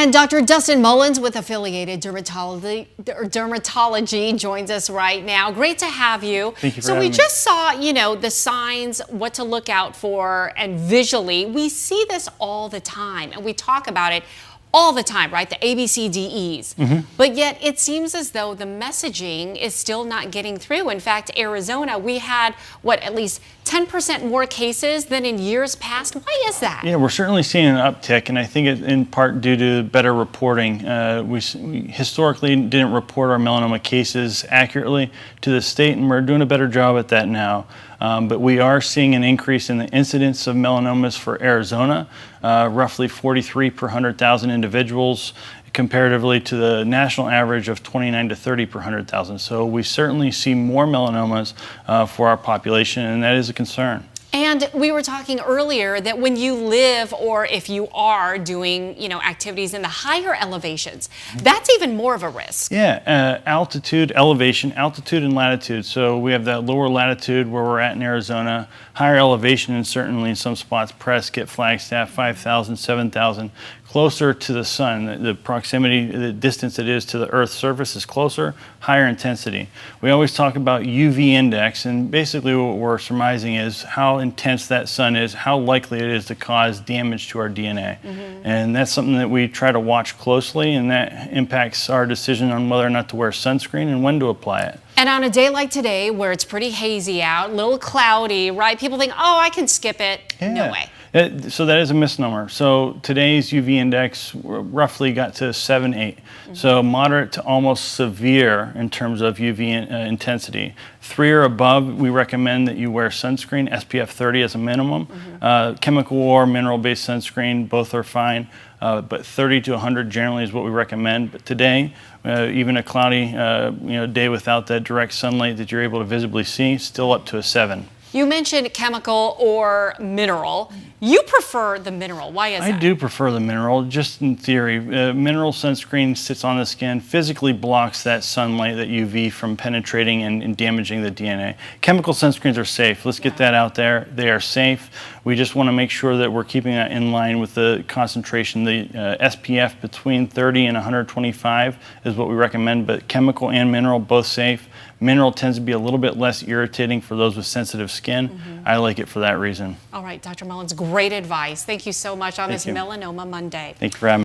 And Dr. Dustin Mullins with Affiliated Dermatology joins us right now. Great to have you. Thank you for having me. So we just saw, the signs, what to look out for, and visually, we see this all the time, and we talk about it all the time, right? The ABCDEs. But yet it seems as though the messaging is still not getting through. In fact, Arizona, we had, at least 10% more cases than in years past. Why is that? Yeah, we're certainly seeing an uptick, and I think it's in part due to better reporting. We historically didn't report our melanoma cases accurately to the state, and we're doing a better job at that now. But we are seeing an increase in the incidence of melanomas for Arizona, roughly 43 per 100,000 individuals, comparatively to the national average of 29 to 30 per 100,000. So we certainly see more melanomas for our population, and that is a concern. And we were talking earlier that when you live, or if you are doing, activities in the higher elevations, that's even more of a risk. Yeah, altitude, elevation, altitude and latitude. So we have that lower latitude where we're at in Arizona, higher elevation, and certainly in some spots, Prescott, Flagstaff, 5,000, 7,000. Closer to the sun, the proximity, the distance it is to the Earth's surface is closer, higher intensity. We always talk about UV index, and basically what we're surmising is how intense that sun is, how likely it is to cause damage to our DNA. And that's something that we try to watch closely, and that impacts our decision on whether or not to wear sunscreen and when to apply it. And on a day like today, where it's pretty hazy out, a little cloudy, right? People think, oh, I can skip it. Yeah. No way. So that is a misnomer. So today's UV index roughly got to 7, 8. So moderate to almost severe in terms of UV intensity. 3 or above, we recommend that you wear sunscreen, SPF 30 as a minimum. Chemical or mineral-based sunscreen, both are fine. But 30 to 100 generally is what we recommend. But today, even a cloudy day without that direct sunlight that you're able to visibly see, still up to a 7. You mentioned chemical or mineral. You prefer the mineral. Why is that? I do prefer the mineral, just in theory. Mineral sunscreen sits on the skin, physically blocks that sunlight, that UV, from penetrating and damaging the DNA. Chemical sunscreens are safe. Let's get that out there. They are safe. We just want to make sure that we're keeping that in line with the concentration. The SPF between 30 and 125 is what we recommend, but chemical and mineral, both safe. Mineral tends to be a little bit less irritating for those with sensitive skin. I like it for that reason. All right, Dr. Mullins, great advice. Thank you so much on this Melanoma Monday. Thank you for having me.